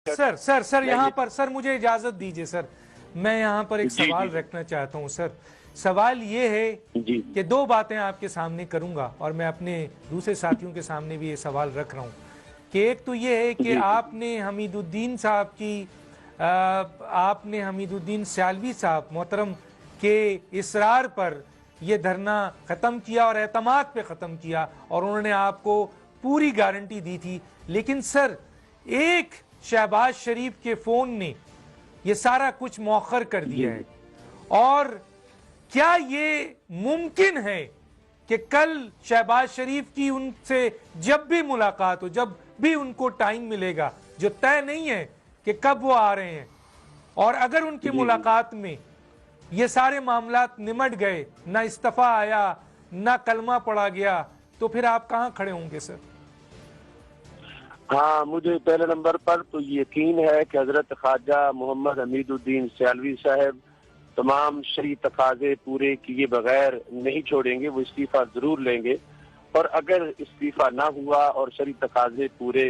Sir sir sir यहाँ पर sir मुझे इजाजत दीजिए सर, मैं यहाँ पर एक सवाल रखना चाहता हूँ सर। सवाल ये है कि दो बातें आपके सामने करूंगा और मैं अपने दूसरे साथियों के सामने भी ये सवाल रख रहा हूँ कि एक तो ये है कि आपने हमीदुद्दीन सियालवी साहब मोहतरम के इसरार पर ये धरना ख़त्म किया और एतमाद पे ख़त्म किया और उन्होंने आपको पूरी गारंटी दी थी, लेकिन सर एक शहबाज शरीफ के फ़ोन ने ये सारा कुछ मौखर कर दिया है। और क्या ये मुमकिन है कि कल शहबाज शरीफ की उनसे जब भी मुलाकात हो, जब भी उनको टाइम मिलेगा, जो तय नहीं है कि कब वो आ रहे हैं, और अगर उनकी मुलाकात में ये सारे मामलात निमट गए, ना इस्तीफा आया ना कलमा पढ़ा गया, तो फिर आप कहाँ खड़े होंगे सर? हाँ, मुझे पहले नंबर पर तो यकीन है कि हजरत ख्वाजा मोहम्मद हमीदुद्दीन सियालवी साहब तमाम शरई तकाजे पूरे किए बगैर नहीं छोड़ेंगे, वो इस्तीफा जरूर लेंगे। और अगर इस्तीफा ना हुआ और शरई तकाजे पूरे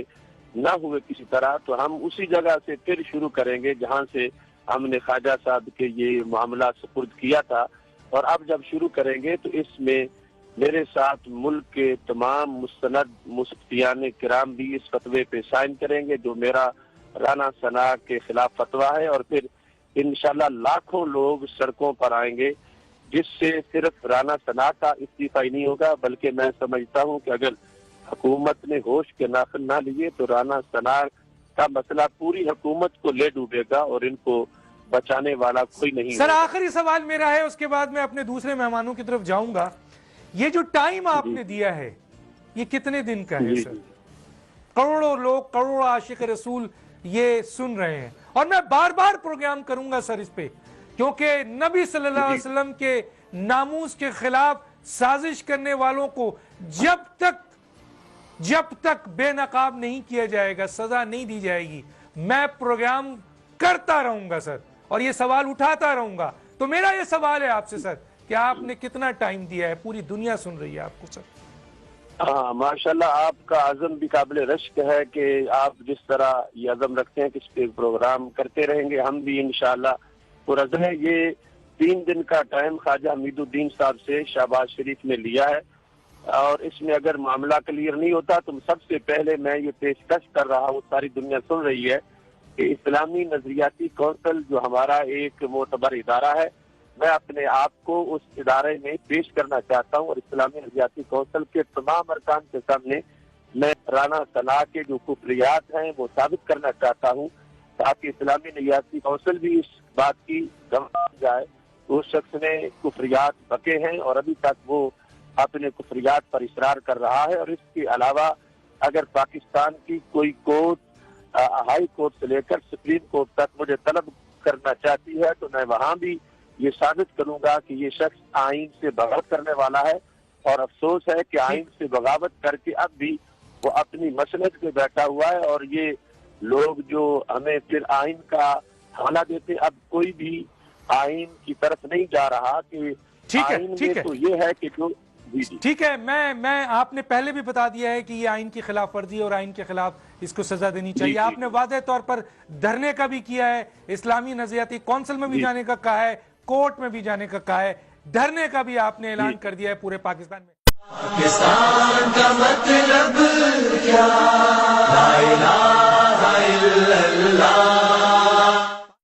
ना हुए किसी तरह, तो हम उसी जगह से फिर शुरू करेंगे जहाँ से हमने ख्वाजा साहब के ये मामला सुपुर्द किया था। और अब जब शुरू करेंगे तो इसमें मेरे साथ मुल्क के तमाम मुस्तनद मुफ्तियान किराम भी इस फतवे पे साइन करेंगे जो मेरा राना सना के खिलाफ फतवा है। और फिर इंशाल्लाह लाखों लोग सड़कों पर आएंगे, जिससे सिर्फ राना सना का इस्तीफा ही नहीं होगा, बल्कि मैं समझता हूँ कि अगर हुकूमत ने होश के नाखुन ना लिए तो राना सना का मसला पूरी हुकूमत को ले डूबेगा और इनको बचाने वाला कोई नहीं। सर आखिरी सवाल मेरा है, उसके बाद मैं अपने दूसरे मेहमानों की तरफ जाऊंगा। ये जो टाइम आपने दिया है ये कितने दिन का है सर? करोड़ों लोग, करोड़ों आशिक रसूल ये सुन रहे हैं और मैं बार बार प्रोग्राम करूंगा सर इस पे, क्योंकि नबी सल्लल्लाहु अलैहि वसल्लम के नामूस के खिलाफ साजिश करने वालों को जब तक बेनकाब नहीं किया जाएगा, सजा नहीं दी जाएगी, मैं प्रोग्राम करता रहूंगा सर और ये सवाल उठाता रहूंगा। तो मेरा ये सवाल है आपसे सर कि आपने कितना टाइम दिया है? पूरी दुनिया सुन रही है आपको सर। हाँ, माशाल्लाह आपका आज़म भी काबिल रश्क है कि आप जिस तरह ये आज़म रखते हैं कि इस पे प्रोग्राम करते रहेंगे, हम भी इंशाल्लाह पुरज़्म है। ये 3 दिन का टाइम ख्वाजा हमीदुद्दीन साहब से शहबाज शरीफ ने लिया है और इसमें अगर मामला क्लियर नहीं होता तो सबसे पहले मैं ये पेशकश कर रहा हूँ, सारी दुनिया सुन रही है, कि इस्लामी नजरियाती कौंसिल जो हमारा एक मोतबर इदारा है, मैं अपने आप को उस इदारे में पेश करना चाहता हूँ और इस्लामी नजरियाती कौंसिल के तमाम अरकान के सामने मैं राना सना के जो कुफरियात हैं वो साबित करना चाहता हूँ, ताकि इस्लामी नजरियाती कौंसिल भी इस बात की गवाह जाए उस शख्स ने कुफरियात बके हैं और अभी तक वो अपने कुफरियात पर इसरार कर रहा है। और इसके अलावा अगर पाकिस्तान की कोई कोर्ट हाई कोर्ट से लेकर सुप्रीम कोर्ट तक मुझे तलब करना चाहती है तो मैं वहाँ भी ये साबित करूंगा कि ये शख्स आइन से बगावत करने वाला है। और अफसोस है कि आइन से बगावत करके अब भी वो अपनी मसलहत पे बैठा हुआ है और ये लोग जो हमें फिर आइन का हवाला देते, अब कोई भी आइन की तरफ नहीं जा रहा कि आइन में तो ये है कि जो ठीक है, मैं आपने पहले भी बता दिया है कि ये आइन की खिलाफ वर्जी और आइन के खिलाफ इसको सजा देनी चाहिए। आपने वादे तौर पर धरने का भी किया है, इस्लामी नजरियाती कौंसिल में भी जाने का कहा है, कोर्ट में भी जाने का कहा है, धरने का भी आपने ऐलान कर दिया है पूरे पाकिस्तान में। पाकिस्तान का मतलब क्या? ला इलाहा इल्लल्लाह